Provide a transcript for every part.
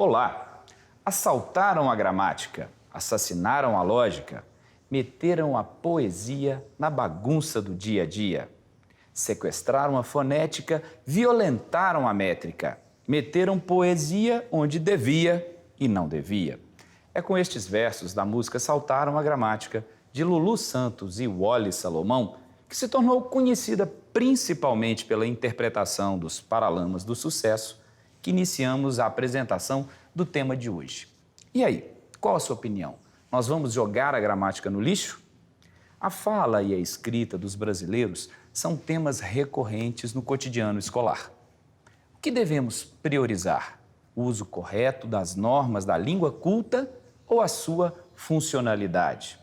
Olá! Assaltaram a gramática, assassinaram a lógica, meteram a poesia na bagunça do dia a dia. Sequestraram a fonética, violentaram a métrica, meteram poesia onde devia e não devia. É com estes versos da música Assaltaram a Gramática, de Lulu Santos e Wally Salomão, que se tornou conhecida principalmente pela interpretação dos Paralamas do Sucesso, que iniciamos a apresentação do tema de hoje. E aí, qual a sua opinião? Nós vamos jogar a gramática no lixo? A fala e a escrita dos brasileiros são temas recorrentes no cotidiano escolar. O que devemos priorizar? O uso correto das normas da língua culta ou a sua funcionalidade?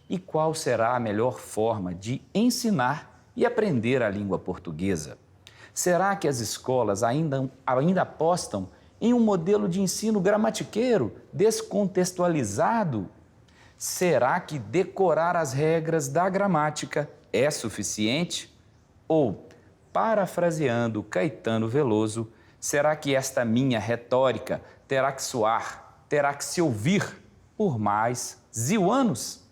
E qual será a melhor forma de ensinar e aprender a língua portuguesa? Será que as escolas ainda apostam em um modelo de ensino gramatiqueiro, descontextualizado? Será que decorar as regras da gramática é suficiente? Ou, parafraseando Caetano Veloso, será que esta minha retórica terá que soar, terá que se ouvir por mais 1000 anos?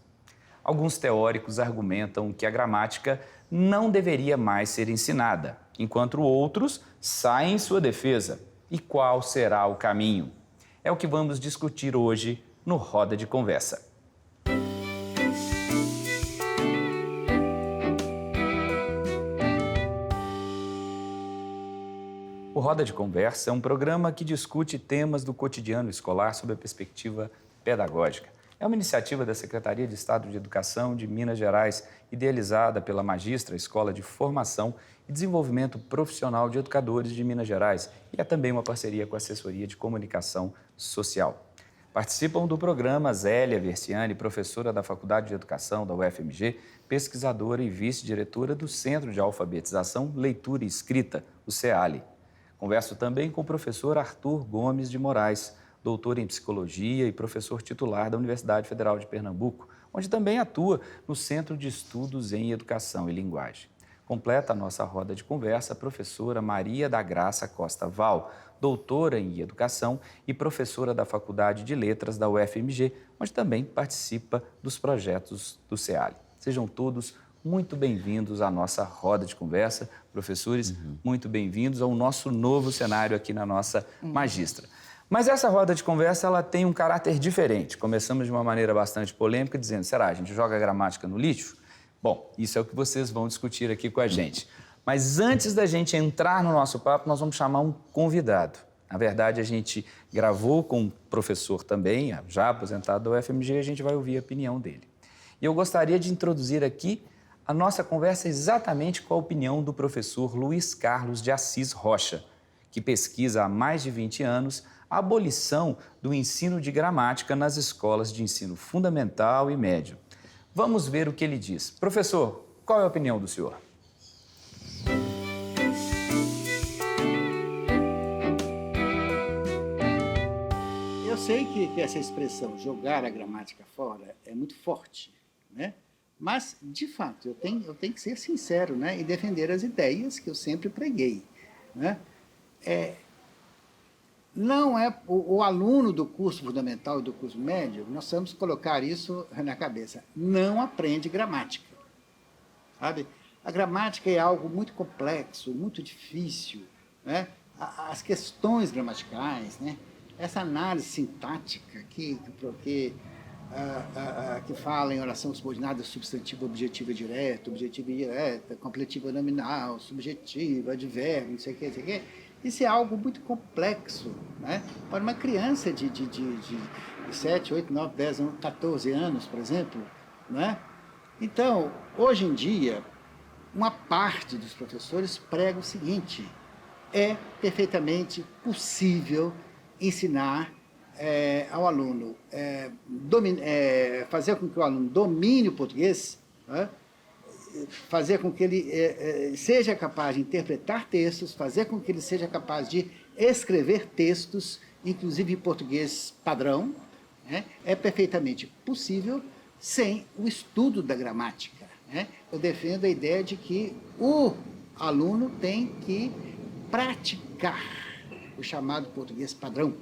Alguns teóricos argumentam que a gramática não deveria mais ser ensinada, enquanto outros saem em sua defesa. E qual será o caminho? É o que vamos discutir hoje no Roda de Conversa. O Roda de Conversa é um programa que discute temas do cotidiano escolar sob a perspectiva pedagógica. É uma iniciativa da Secretaria de Estado de Educação de Minas Gerais, idealizada pela Magistra Escola de Formação e Desenvolvimento Profissional de Educadores de Minas Gerais e é também uma parceria com a Assessoria de Comunicação Social. Participam do programa Zélia Versiani, professora da Faculdade de Educação da UFMG, pesquisadora e vice-diretora do Centro de Alfabetização, Leitura e Escrita, o CEALI. Converso também com o professor Arthur Gomes de Moraes, doutor em Psicologia e professor titular da Universidade Federal de Pernambuco, onde também atua no Centro de Estudos em Educação e Linguagem. Completa a nossa roda de conversa a professora Maria da Graça Costa Val, doutora em Educação e professora da Faculdade de Letras da UFMG, onde também participa dos projetos do CEALI. Sejam todos muito bem-vindos à nossa roda de conversa. Professores, muito bem-vindos ao nosso novo cenário aqui na nossa Magistra. Mas essa roda de conversa ela tem um caráter diferente. Começamos de uma maneira bastante polêmica, dizendo, será, a gente joga a gramática no lixo? Bom, isso é o que vocês vão discutir aqui com a gente. Mas antes da gente entrar no nosso papo, nós vamos chamar um convidado. Na verdade, a gente gravou com um professor também, já aposentado da UFMG, e a gente vai ouvir a opinião dele. E eu gostaria de introduzir aqui a nossa conversa exatamente com a opinião do professor Luiz Carlos de Assis Rocha, que pesquisa há mais de 20 anos a abolição do ensino de gramática nas escolas de ensino fundamental e médio. Vamos ver o que ele diz. Professor, qual é a opinião do senhor? Eu sei que essa expressão, jogar a gramática fora, é muito forte, né? Mas, de fato, eu tenho que ser sincero, né? E defender as ideias que eu sempre preguei, né? Não é o aluno do curso fundamental e do curso médio, nós vamos colocar isso na cabeça, não aprende gramática, sabe? A gramática é algo muito complexo, muito difícil, né? As questões gramaticais, né? Essa análise sintática que fala em oração subordinada, substantivo, objetivo direto, objetivo indireta, completiva nominal, subjetivo, advérbio, não sei o que, isso é algo muito complexo, né? Para uma criança de 7, 8, 9, 10, 14 anos, por exemplo, né? Então, hoje em dia, uma parte dos professores prega o seguinte, é perfeitamente possível ensinar ao aluno, fazer com que o aluno domine o português, né? Fazer com que ele seja capaz de interpretar textos, fazer com que ele seja capaz de escrever textos, inclusive em português padrão, né? É perfeitamente possível sem o estudo da gramática, né? Eu defendo a ideia de que o aluno tem que praticar o chamado português padrão.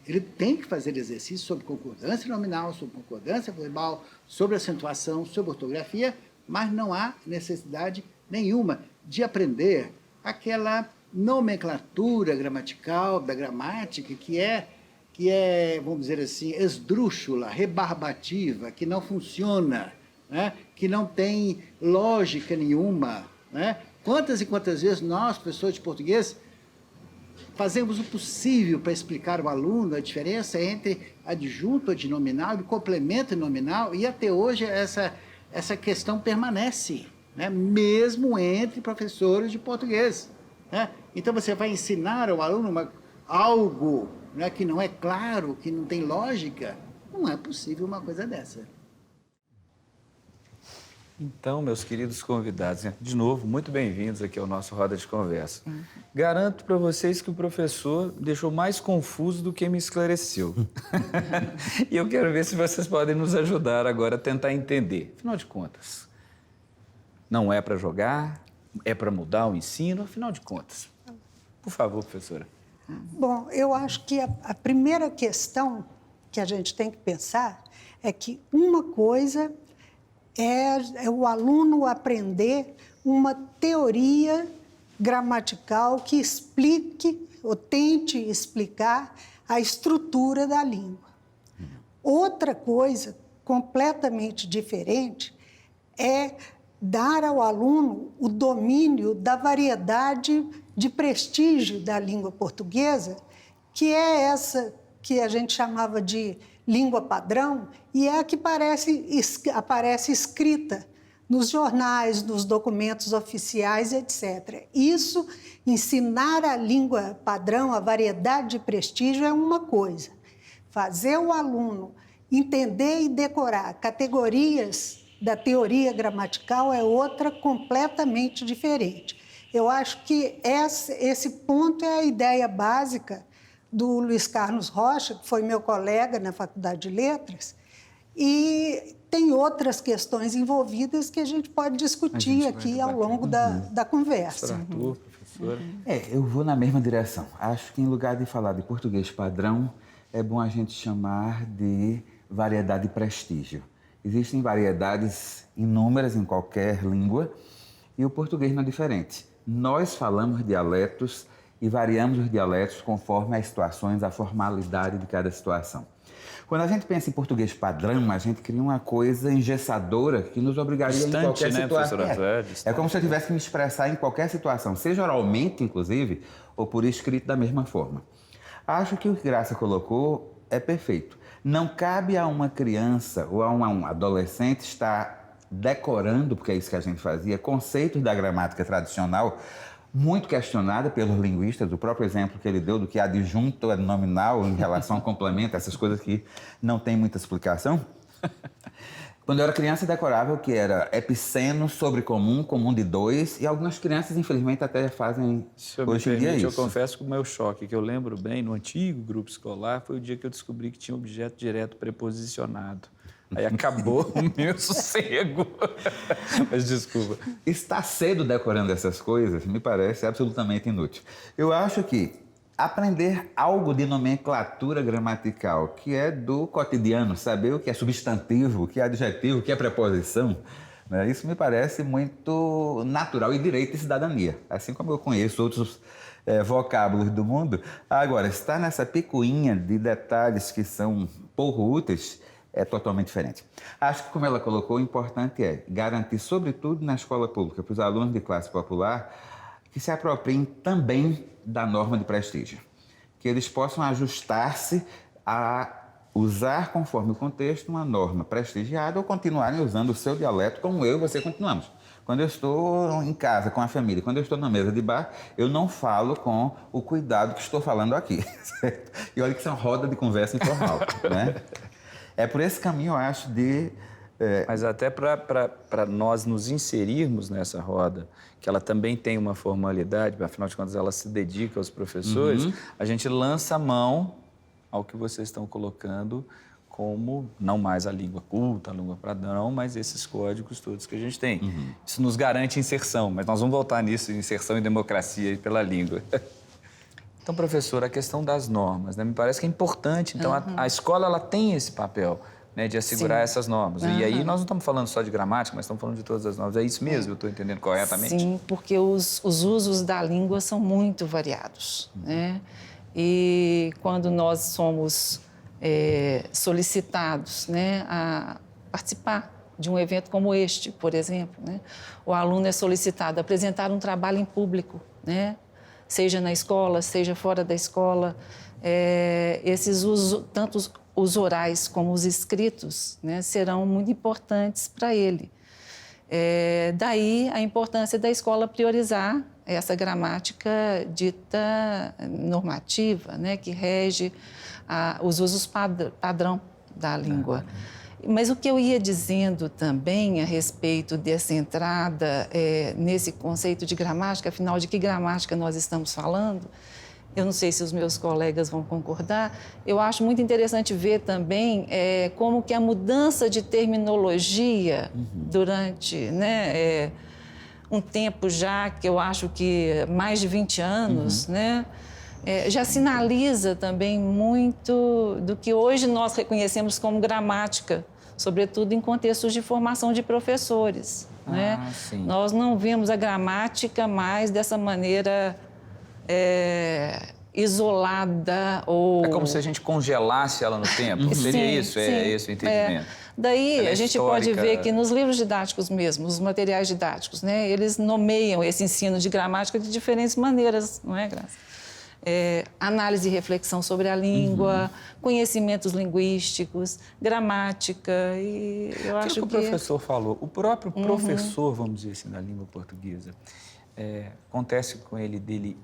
Ele tem que fazer exercício sobre concordância nominal, sobre concordância verbal, sobre acentuação, sobre ortografia, mas não há necessidade nenhuma de aprender aquela nomenclatura gramatical da gramática que é, vamos dizer assim, esdrúxula, rebarbativa, que não funciona, né? Que não tem lógica nenhuma, né? Quantas e quantas vezes nós, professores de português, fazemos o possível para explicar ao aluno a diferença entre adjunto adnominal e complemento nominal, e até hoje essa questão permanece, né? Mesmo entre professores de português, né? Então você vai ensinar ao aluno algo, né, que não é claro, que não tem lógica, não é possível uma coisa dessa. Então, meus queridos convidados, de novo, muito bem-vindos aqui ao nosso Roda de Conversa. Garanto para vocês que o professor deixou mais confuso do que me esclareceu. E eu quero ver se vocês podem nos ajudar agora a tentar entender. Afinal de contas, não é para jogar, é para mudar o ensino, afinal de contas. Por favor, professora. Bom, eu acho que a primeira questão que a gente tem que pensar é que uma coisa é o aluno aprender uma teoria gramatical que explique ou tente explicar a estrutura da língua. Outra coisa completamente diferente é dar ao aluno o domínio da variedade de prestígio da língua portuguesa, que é essa que a gente chamava de língua padrão, e é a que aparece escrita nos jornais, nos documentos oficiais, etc. Isso, ensinar a língua padrão, a variedade de prestígio, é uma coisa. Fazer o aluno entender e decorar categorias da teoria gramatical é outra completamente diferente. Eu acho que esse ponto é a ideia básica do Luiz Carlos Rocha, que foi meu colega na Faculdade de Letras, e tem outras questões envolvidas que a gente pode discutir aqui ao longo da conversa. Arthur, professora. Eu vou na mesma direção. Acho que em lugar de falar de português padrão, é bom a gente chamar de variedade e prestígio. Existem variedades inúmeras em qualquer língua e o português não é diferente. Nós falamos dialetos e variamos os dialetos conforme as situações, a formalidade de cada situação. Quando a gente pensa em português padrão, a gente cria uma coisa engessadora que nos obrigaria distante, em qualquer situação. Distante. É como se eu tivesse que me expressar em qualquer situação, seja oralmente, inclusive, ou por escrito da mesma forma. Acho que o que Graça colocou é perfeito. Não cabe a uma criança ou a um adolescente estar decorando, porque é isso que a gente fazia, conceitos da gramática tradicional, muito questionada pelos linguistas, o próprio exemplo que ele deu do que adjunto nominal em relação ao complemento, essas coisas que não tem muita explicação. Quando eu era criança, eu decorava o que era epiceno sobre comum, comum de dois, e algumas crianças, infelizmente, até fazem hoje em dia isso. Eu confesso que o meu choque, que eu lembro bem, no antigo grupo escolar, foi o dia que eu descobri que tinha objeto direto preposicionado. Aí acabou o meu sossego. Mas desculpa. Estar cedo decorando essas coisas me parece absolutamente inútil. Eu acho que aprender algo de nomenclatura gramatical, que é do cotidiano, saber o que é substantivo, o que é adjetivo, o que é preposição, né? Isso me parece muito natural e direito e cidadania. Assim como eu conheço outros vocábulos do mundo. Agora, estar nessa picuinha de detalhes que são pouco úteis é totalmente diferente. Acho que, como ela colocou, o importante é garantir, sobretudo na escola pública, para os alunos de classe popular, que se apropriem também da norma de prestígio. Que eles possam ajustar-se a usar, conforme o contexto, uma norma prestigiada ou continuarem usando o seu dialeto como eu e você continuamos. Quando eu estou em casa com a família, quando eu estou na mesa de bar, eu não falo com o cuidado que estou falando aqui. Certo? E olha que isso é uma roda de conversa informal, né? É por esse caminho, eu acho, de... Mas até para nós nos inserirmos nessa roda, que ela também tem uma formalidade, afinal de contas ela se dedica aos professores, a gente lança a mão ao que vocês estão colocando como, não mais a língua culta, a língua padrão, mas esses códigos todos que a gente tem. Isso nos garante inserção, mas nós vamos voltar nisso, inserção e democracia pela língua. Então, professora, a questão das normas, né? Me parece que é importante. Então, a escola ela tem esse papel, né, de assegurar essas normas. E aí nós não estamos falando só de gramática, mas estamos falando de todas as normas. É isso mesmo? Eu estou entendendo corretamente? Sim, porque os usos da língua são muito variados, né? E quando nós somos solicitados, né, a participar de um evento como este, por exemplo, né, o aluno é solicitado a apresentar um trabalho em público, né, seja na escola, seja fora da escola. Esses usos, tanto os orais como os escritos, né, serão muito importantes para ele. Daí a importância da escola priorizar essa gramática dita normativa, né, que rege os usos padrão da língua. Mas o que eu ia dizendo também a respeito dessa entrada nesse conceito de gramática, afinal, de que gramática nós estamos falando, eu não sei se os meus colegas vão concordar, eu acho muito interessante ver também como que a mudança de terminologia durante, né, um tempo já, que eu acho que mais de 20 anos, né, já sinaliza também muito do que hoje nós reconhecemos como gramática, sobretudo em contextos de formação de professores, né? Sim. Nós não vemos a gramática mais dessa maneira isolada ou... É como se a gente congelasse ela no tempo? Seria isso? É esse o entendimento? Daí Ela é a gente histórica. pode ver que nos livros didáticos mesmo, os materiais didáticos, né, eles nomeiam esse ensino de gramática de diferentes maneiras, não é, Graça? Análise e reflexão sobre a língua, conhecimentos linguísticos, gramática, e eu acho que... o professor falou, o próprio professor, vamos dizer assim, da língua portuguesa, acontece com ele dele,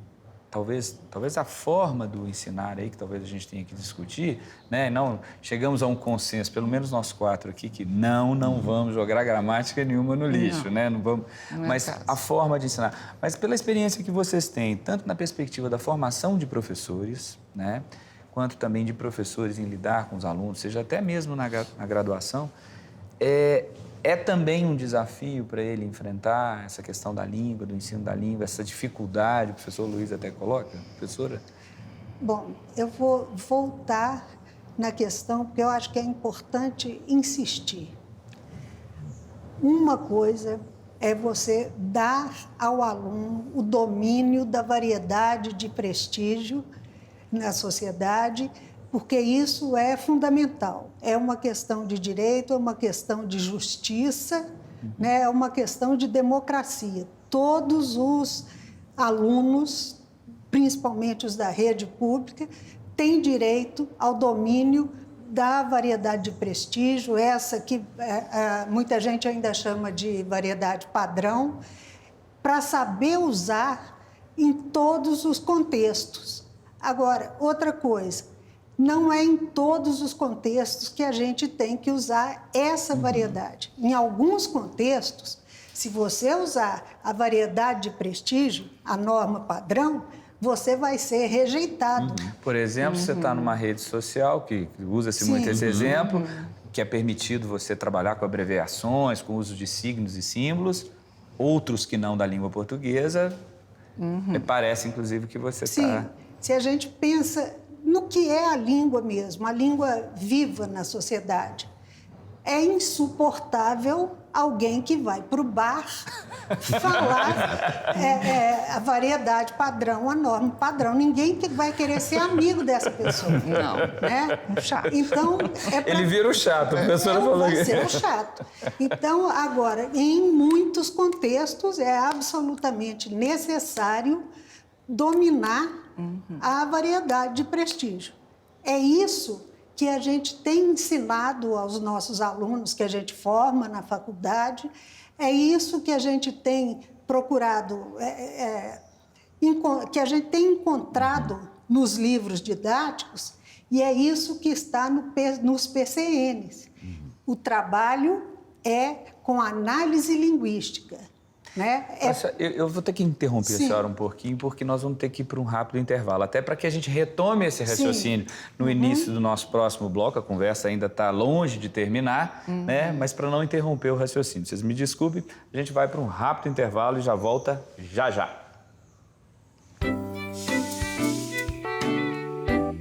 talvez a forma do ensinar aí, que talvez a gente tenha que discutir, né? Não chegamos a um consenso, pelo menos nós 4 aqui, que não vamos jogar gramática nenhuma no lixo, né? Não vamos, mas a forma de ensinar. Mas pela experiência que vocês têm, tanto na perspectiva da formação de professores, né? Quanto também de professores em lidar com os alunos, seja até mesmo na graduação, é também um desafio para ele enfrentar essa questão da língua, do ensino da língua, essa dificuldade, o professor Luiz até coloca, professora? Bom, eu vou voltar na questão, porque eu acho que é importante insistir. Uma coisa é você dar ao aluno o domínio da variedade de prestígio na sociedade, porque isso é fundamental. É uma questão de direito, é uma questão de justiça, né? É uma questão de democracia. Todos os alunos, principalmente os da rede pública, têm direito ao domínio da variedade de prestígio, essa que muita gente ainda chama de variedade padrão, para saber usar em todos os contextos. Agora, outra coisa, não é em todos os contextos que a gente tem que usar essa variedade. Em alguns contextos, se você usar a variedade de prestígio, a norma padrão, você vai ser rejeitado. Por exemplo, você está numa rede social, que usa-se muito esse exemplo, que é permitido você trabalhar com abreviações, com uso de signos e símbolos, outros que não da língua portuguesa, parece, inclusive, que você está... Sim, se a gente pensa no que é a língua mesmo, a língua viva na sociedade. É insuportável alguém que vai para o bar falar a variedade padrão, a norma padrão. Ninguém vai querer ser amigo dessa pessoa. Não, né? Chato. Então, Ele vira o chato, a professora falou vai ser o chato. Então, agora, em muitos contextos, é absolutamente necessário dominar a variedade de prestígio. É isso que a gente tem ensinado aos nossos alunos, que a gente forma na faculdade, é isso que a gente tem procurado, que a gente tem encontrado nos livros didáticos, e é isso que está nos PCNs. O trabalho é com análise linguística. Né? Eu vou ter que interromper a senhora um pouquinho, porque nós vamos ter que ir para um rápido intervalo, até para que a gente retome esse raciocínio no início do nosso próximo bloco. A conversa ainda está longe de terminar, né? Mas para não interromper o raciocínio. Vocês me desculpem, a gente vai para um rápido intervalo e já volta já.